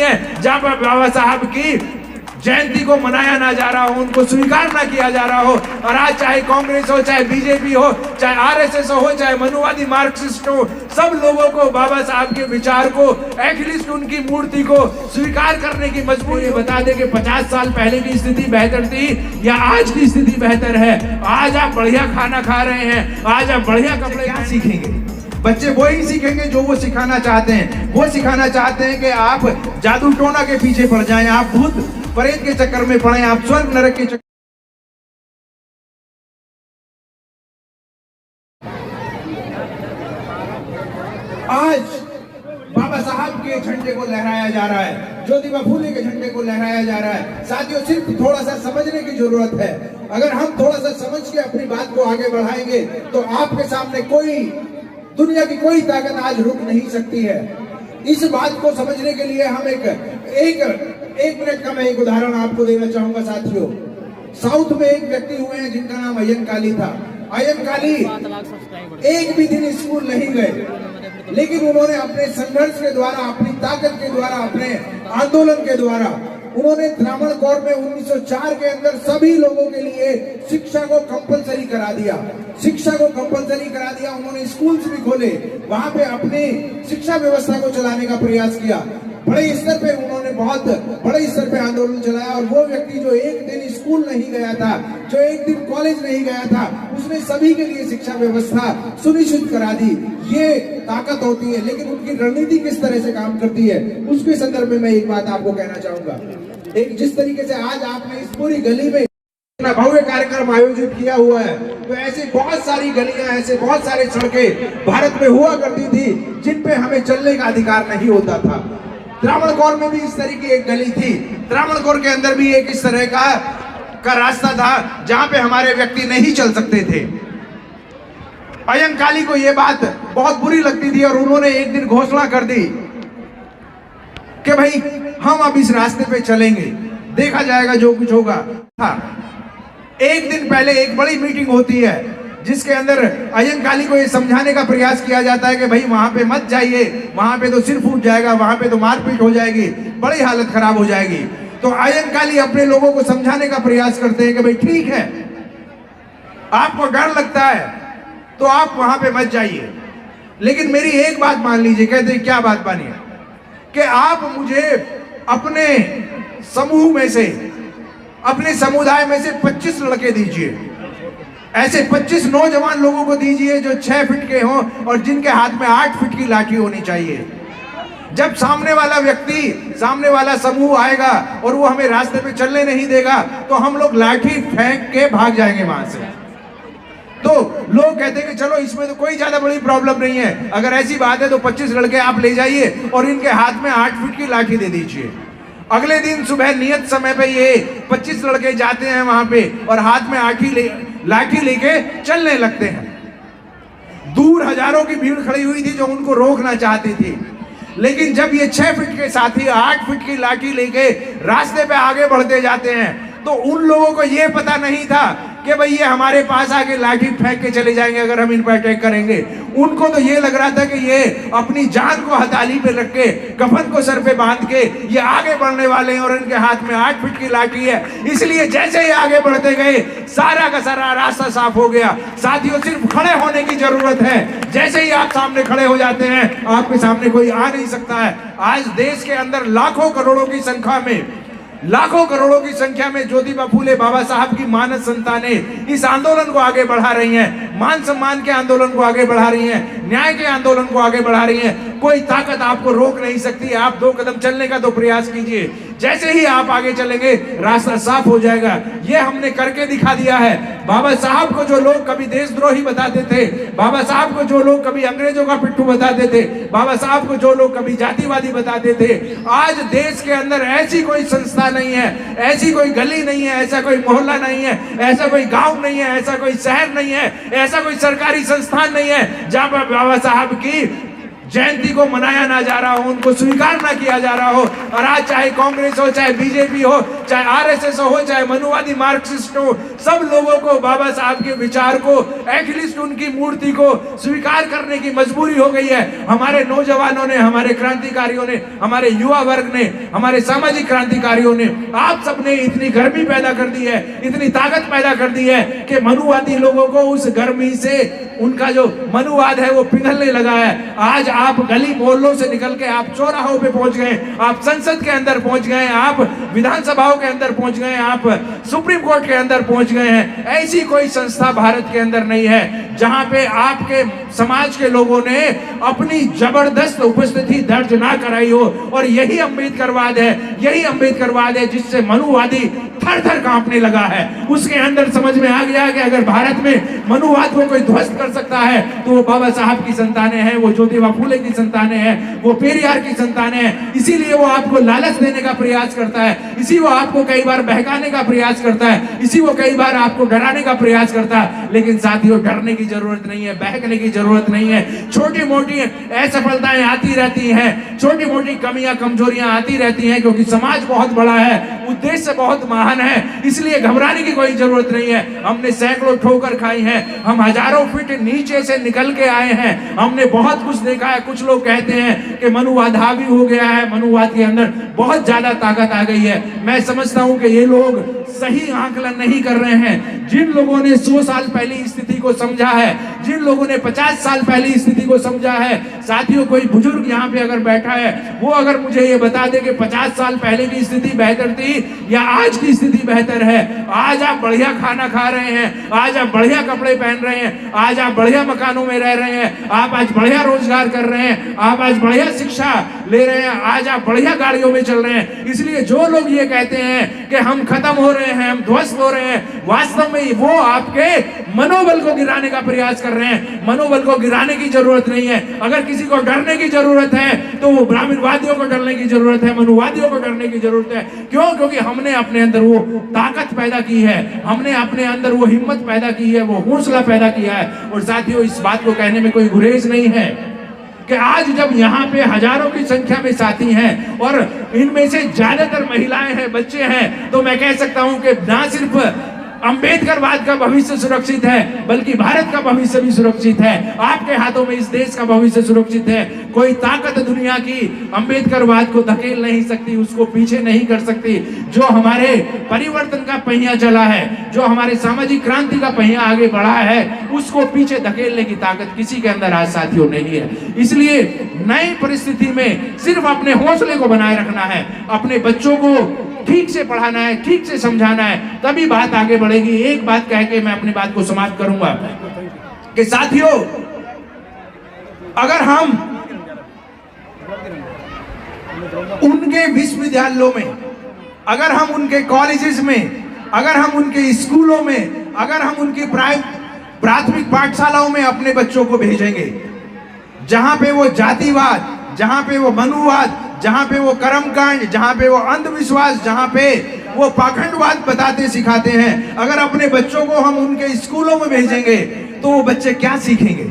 है जहां पर बाबा साहब की जयंती को मनाया ना जा रहा हो, उनको स्वीकार ना किया जा रहा हो। और आज चाहे कांग्रेस हो, चाहे बीजेपी हो, चाहे आरएसएस हो, चाहे मनुवादी मार्क्सिस्ट हो, सब लोगों को बाबा साहब के विचार को, एटलीस्ट उनकी मूर्ति को स्वीकार करने की मजबूरी। बता दे कि 50 साल पहले की स्थिति बेहतर थी या आज की स्थिति बेहतर है। आज आप बढ़िया खाना खा रहे हैं, आज आप बढ़िया कपड़े क्या सीखेंगे? बच्चे वो ही सीखेंगे जो वो सिखाना चाहते हैं। वो सिखाना चाहते हैं कि आप जादू टोना के पीछे पड़ जाएं, आप भूत प्रेत के चक्कर में पड़े, आप स्वर्ग नरक के चक्कर। आज बाबा साहब के झंडे को लहराया जा रहा है, ज्योतिबा फूले के झंडे को लहराया जा रहा है। साथियों, सिर्फ थोड़ा सा समझने की जरूरत है। अगर हम थोड़ा सा समझ के अपनी बात को आगे बढ़ाएंगे तो आपके सामने कोई दुनिया की कोई ताकत आज रुक नहीं सकती है। इस बात को समझने के लिए हम एक मिनट का मैं एक उदाहरण आपको देना चाहूंगा। साथियों, साउथ में एक व्यक्ति हुए हैं जिनका नाम अय्यन काली था। अय्यन काली एक भी दिन स्कूल नहीं गए, लेकिन उन्होंने अपने संघर्ष के द्वारा, अपनी ताकत के द्वारा, अपने आंदोलन के द्वारा उन्होंने त्रावणकोर में 1904 के अंदर सभी लोगों के लिए शिक्षा को कंपलसरी करा दिया। शिक्षा को कंपलसरी करा दिया। उन्होंने स्कूल्स भी खोले, वहां पे अपनी शिक्षा व्यवस्था को चलाने का प्रयास किया। बड़े स्तर पे उन्होंने बहुत बड़े स्तर पे आंदोलन चलाया। और वो व्यक्ति जो एक दिन स्कूल नहीं गया था, जो एक दिन कॉलेज नहीं गया था, उसने सभी के लिए शिक्षा व्यवस्था सुनिश्चित करा दी। ये ताकत होती है। लेकिन उनकी रणनीति किस तरह से काम करती है, उसके संदर्भ में मैं एक बात आपको कहना चाहूंगा। एक जिस तरीके से आज आपने इस पूरी गली में भव्य कार्यक्रम आयोजित किया हुआ है, तो ऐसी बहुत सारी गलियां, ऐसे बहुत सारे सड़कें भारत में हुआ करती थी जिन पे हमें चलने का अधिकार नहीं होता था। त्रावणकोर में भी इस तरह की एक गली थी। त्रावणकोर के अंदर भी एक इस तरह का रास्ता था जहां पे हमारे व्यक्ति नहीं चल सकते थे। अय्यन काली को यह बात बहुत बुरी लगती थी और उन्होंने एक दिन घोषणा कर दी कि भाई हम अब इस रास्ते पे चलेंगे, देखा जाएगा जो कुछ होगा। हाँ, एक दिन पहले एक बड़ी मीटिंग होती है जिसके अंदर अय्यन काली को ये समझाने का प्रयास किया जाता है कि भाई वहां पे मत जाइए, वहां पे तो सिर फूट जाएगा, वहां पे तो मारपीट हो जाएगी, बड़ी हालत खराब हो जाएगी। तो अय्यन काली अपने लोगों को समझाने का प्रयास करते हैं कि भाई ठीक है, आपको डर लगता है तो आप वहां पे मत जाइए, लेकिन मेरी एक बात मान लीजिए। कहते हैं क्या बात मानिए? कि आप मुझे अपने समूह में से, अपने समुदाय में से 25 लड़के दीजिए। ऐसे 25 नौजवान लोगों को दीजिए जो 6 फीट के हों और जिनके हाथ में 8 फीट की लाठी होनी चाहिए। जब सामने वाला व्यक्ति, सामने वाला समूह आएगा और वो हमें रास्ते पे चलने नहीं देगा तो हम लोग लाठी फेंक के भाग जाएंगे वहां से। तो लोग कहते हैं कि चलो इसमें तो कोई ज्यादा बड़ी प्रॉब्लम नहीं है, अगर ऐसी बात है तो 25 लड़के आप ले जाइए और इनके हाथ में 8 फीट की लाठी दे दीजिए। अगले दिन सुबह नियत समय पे ये 25 लड़के जाते हैं वहां पे और हाथ में लाठी लेके चलने लगते हैं। दूर हजारों की भीड़ खड़ी हुई थी जो उनको रोकना चाहती थी, लेकिन जब ये 6 फीट के साथी 8 फीट की लाठी लेके रास्ते पे आगे बढ़ते जाते हैं तो उन लोगों को ये पता नहीं था कि भाई ये हमारे पास आके लाठी फेंक के चले जाएंगे अगर हम इन पर अटैक करेंगे। उनको तो ये लग रहा था कि ये अपनी जान को हथेली पे रख के, कफन को सर पे बांध के ये आगे बढ़ने वाले हैं और इनके हाथ में 8 फीट की लाठी है। इसलिए जैसे ही आगे बढ़ते गए सारा का सारा रास्ता साफ हो गया। साथियों, सिर्फ खड़े होने की जरूरत है। जैसे ही आप सामने खड़े हो जाते हैं आपके सामने कोई आ नहीं सकता है। आज देश के अंदर लाखों करोड़ों की संख्या में ज्योतिबा फूले बाबा साहब की मानस संतानें इस आंदोलन को आगे बढ़ा रही हैं, मान सम्मान के आंदोलन को आगे बढ़ा रही हैं, न्याय के आंदोलन को आगे बढ़ा रही हैं। कोई ताकत आपको रोक नहीं सकती। आप 2 कदम चलने का तो प्रयास कीजिए, जैसे ही आप आगे चलेंगे रास्ता साफ हो जाएगा। ये हमने करके दिखा दिया है। बाबा साहब को जो लोग कभी देशद्रोही बताते थे, बाबा साहब को जो लोग कभी अंग्रेजों का पिट्ठू बताते थे, बाबा साहब को जो लोग कभी जातिवादी बताते थे, आज देश के अंदर ऐसी कोई संस्था नहीं है, ऐसी कोई गली नहीं है, ऐसा कोई मोहल्ला नहीं है, ऐसा कोई गांव नहीं है, ऐसा कोई शहर नहीं है, ऐसा कोई सरकारी संस्थान नहीं है जहां पर बाबा साहब की जयंती को मनाया ना जा रहा हो, उनको स्वीकार ना किया जा रहा हो। और आज चाहे कांग्रेस हो, चाहे बीजेपी हो, चाहे आरएसएस हो, चाहे मनुवादी मार्क्सिस्ट हो, सब लोगों को बाबा साहब के विचार को, एटलीस्ट उनकी मूर्ति को स्वीकार करने की मजबूरी हो गई है। हमारे नौजवानों ने, हमारे क्रांतिकारियों ने, हमारे युवा वर्ग ने, हमारे सामाजिक क्रांतिकारियों ने, आप सबने इतनी गर्मी पैदा कर दी है, इतनी ताकत पैदा कर दी है कि मनुवादी लोगों को उस गर्मी से उनका जो मनुवाद है वो पिघलने लगा है। आज आप गली मोहल्लों से निकल के आप चौराहों पे पहुंच गए, आप संसद के अंदर पहुंच गए, आप विधानसभाओं के अंदर पहुंच गए, आप सुप्रीम कोर्ट के अंदर पहुंच गए हैं। ऐसी कोई संस्था भारत के अंदर नहीं है जहां पे आपके समाज के लोगों ने अपनी जबरदस्त उपस्थिति दर्ज ना कराई हो। और यही अम्बेडकरवाद है, यही अम्बेडकरवाद है जिससे मनुवादी थर थर कांपने लगा है। उसके अंदर समझ में आ गया कि अगर भारत में मनुवाद को कोई ध्वस्त कर सकता है तो वो बाबा साहब की संतानें हैं, वो ज्योतिबा फूले की संतानें हैं, वो पेरियार की संतानें हैं। इसीलिए वो आपको लालच देने का प्रयास करता है, इसी वो आपको कई बार बहकाने का प्रयास करता है, इसी वो कई बार आपको डराने का प्रयास करता है। लेकिन साथियों, डरने की जरूरत नहीं है, बहकने की जरूरत नहीं है। छोटी मोटी असफलताएं आती रहती हैं, छोटी मोटी कमियां कमजोरियां आती रहती हैं, क्योंकि समाज बहुत बड़ा है, उद्देश्य बहुत महान है, इसलिए घबराने की कोई जरूरत नहीं है। हमने सैकड़ों ठोकर खाई है, हम हजारों फीट नीचे से निकल के आए हैं, हमने बहुत कुछ देखा है। कुछ लोग कहते हैं कि मनुवाद हावी हो गया है, मनुवाद के अंदर बहुत ज्यादा ताकत आ गई है। मैं समझता हूं कि ये लोग सही आकलन नहीं कर रहे हैं। जिन लोगों ने 100 साल पहले स्थिति को समझा है, जिन लोगों ने 50 साल पहले स्थिति को समझा है, साथियों कोई बुजुर्ग यहाँ पे अगर बैठा है, वो अगर मुझे ये बता दे कि 50 साल पहले की स्थिति बेहतर थी या आज की स्थिति बेहतर है। आज आप बढ़िया खाना खा रहे हैं, आज आप बढ़िया कपड़े पहन रहे हैं, आज आप बढ़िया मकानों में रह रहे हैं, आप आज बढ़िया रोजगार कर रहे हैं, आप आज बढ़िया शिक्षा ले रहे हैं, आज आप बढ़िया गाड़ियों में चल रहे हैं। इसलिए जो लोग ये कहते हैं कि हम खत्म हो रहे हैं, हम ध्वस्त हो रहे हैं, वास्तव में वो आपके मनोबल को गिराने का प्रयास कर रहे हैं। मनोबल को गिराने की जरूरत नहीं है। अगर किसी को डरने की जरूरत है तो वो ब्राह्मणवादियों को डरने की जरूरत है, मनुवादियों को डरने की जरूरत है। क्यों? क्योंकि हमने अपने अंदर वो ताकत पैदा की है, हमने अपने अंदर वो हिम्मत पैदा की है, वो हौसला पैदा किया है। और साथियों, इस बात को कहने में कोई गुरेज नहीं है कि आज जब यहाँ पे हजारों की संख्या में साथी हैं और इनमें से ज्यादातर महिलाएं हैं, बच्चे हैं, तो मैं कह सकता हूं कि ना सिर्फ अंबेडकरवाद का भविष्य सुरक्षित है बल्कि भारत का भविष्य भी सुरक्षित है। आपके हाथों में इस देश का भविष्य सुरक्षित है। कोई ताकत दुनिया की अंबेडकरवाद को धकेल नहीं सकती, उसको पीछे नहीं कर सकती। जो हमारे परिवर्तन का पहिया चला है, जो हमारे सामाजिक क्रांति का पहिया आगे बढ़ा है, उसको पीछे धकेलने की ताकत किसी के अंदर आज साथियों नहीं है। इसलिए नई परिस्थिति में सिर्फ अपने हौसले को बनाए रखना है, अपने बच्चों को ठीक से पढ़ाना है, ठीक से समझाना है, तभी बात आगे बढ़ेगी। एक बात कह के मैं अपनी बात को समाप्त करूंगा कि साथियों, अगर हम उनके विश्वविद्यालयों में, अगर हम उनके कॉलेजेस में, अगर हम उनके स्कूलों में, अगर हम उनकी प्राथमिक पाठशालाओं में अपने बच्चों को भेजेंगे, जहां पे वो जातिवाद, जहां पे वो मनुवाद, जहां पे वो कर्मकांड, जहां पे वो अंधविश्वास, जहां पे वो पाखंडवाद बताते सिखाते हैं, अगर अपने बच्चों को हम उनके स्कूलों में भेजेंगे तो वो बच्चे क्या सीखेंगे?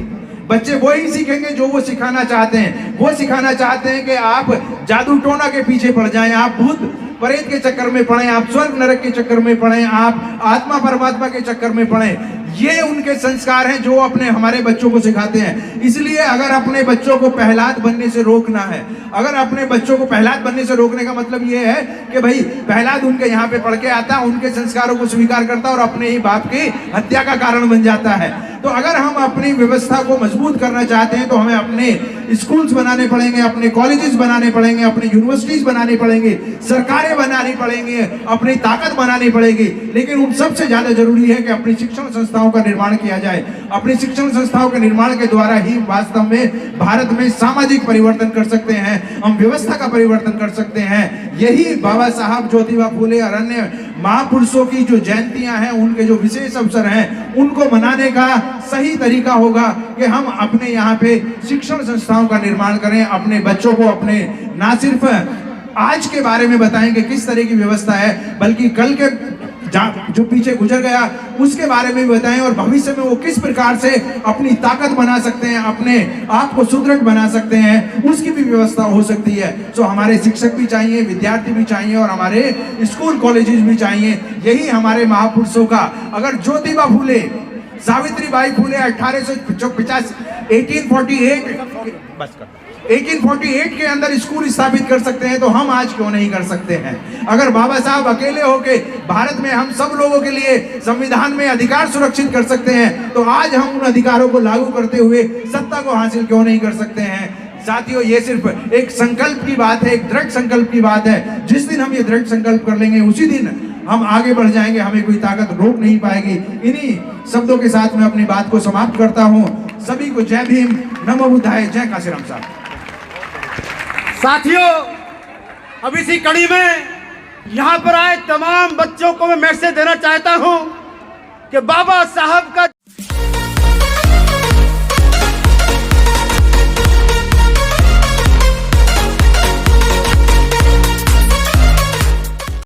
बच्चे वही सीखेंगे जो वो सिखाना चाहते हैं। वो सिखाना चाहते हैं कि आप जादू टोना के पीछे पड़ जाएं, आप भूत प्रेत के चक्कर में पड़े, आप स्वर्ग नरक के चक्कर में पड़े, आप आत्मा परमात्मा के चक्कर में पड़े। ये उनके संस्कार हैं जो अपने हमारे बच्चों को सिखाते हैं। इसलिए अगर अपने बच्चों को प्रहलाद बनने से रोकना है, अगर अपने बच्चों को प्रहलाद बनने से रोकने का मतलब ये है कि भाई प्रहलाद उनके यहाँ पे पढ़ के आता, उनके संस्कारों को स्वीकार करता और अपने ही बाप की हत्या का कारण बन जाता है। तो अगर हम अपनी व्यवस्था को मजबूत करना चाहते हैं तो हमें अपने स्कूल्स बनाने पड़ेंगे, अपने कॉलेजेस बनाने पड़ेंगे, अपनी यूनिवर्सिटीज बनानी पड़ेंगी, सरकारें बनानी पड़ेंगी, अपनी ताकत बनानी पड़ेगी। लेकिन उन सबसे ज्यादा जरूरी है कि अपनी शिक्षण संस्थाओं का निर्माण किया जाए। अपनी शिक्षण संस्थाओं के निर्माण के द्वारा ही वास्तव में भारत में सामाजिक परिवर्तन कर सकते हैं, हम व्यवस्था का परिवर्तन कर सकते हैं। यही बाबा साहब ज्योतिबा फूले और अन्य महापुरुषों की जो जयंतियां हैं, उनके जो विशेष अवसर हैं, उनको मनाने का सही तरीका होगा कि हम अपने यहाँ पे शिक्षण संस्थाओं का निर्माण करें, अपने बच्चों को अपने ना सिर्फ आज के बारे में बताएं कि किस तरह की व्यवस्था है, बल्कि कल के जो पीछे गुजर गया उसके बारे में भी बताएं, और भविष्य में वो किस प्रकार से अपनी ताकत बना सकते हैं, अपने आप को सुदृढ़ बना सकते हैं, उसकी भी व्यवस्था हो सकती है। तो हमारे शिक्षक भी चाहिए, विद्यार्थी भी चाहिए, और हमारे स्कूल कॉलेजेस भी चाहिए। यही हमारे महापुरुषों का, अगर ज्योतिबा फूले, सावित्रीबाई फूले 1848 के अंदर स्कूल स्थापित कर सकते हैं, तो हम आज क्यों नहीं कर सकते हैं? अगर बाबा साहब अकेले होके भारत में हम सब लोगों के लिए संविधान में अधिकार सुरक्षित कर सकते हैं, तो आज हम उन अधिकारों को लागू करते हुए सत्ता को हासिल क्यों नहीं कर सकते हैं? साथियों, ये सिर्फ एक संकल्प की बात है, एक दृढ़ संकल्प की बात है। जिस दिन हम ये दृढ़ संकल्प कर लेंगे, उसी दिन हम आगे बढ़ जाएंगे, हमें कोई ताकत रोक नहीं पाएगी। इन्हीं शब्दों के साथ मैं अपनी बात को समाप्त करता हूं। सभी को जय भीम, नमो बुद्धाय, जय काशीराम साहब। साथियों, अब इसी कड़ी में यहाँ पर आए तमाम बच्चों को मैं मैसेज देना चाहता हूं कि बाबा साहब का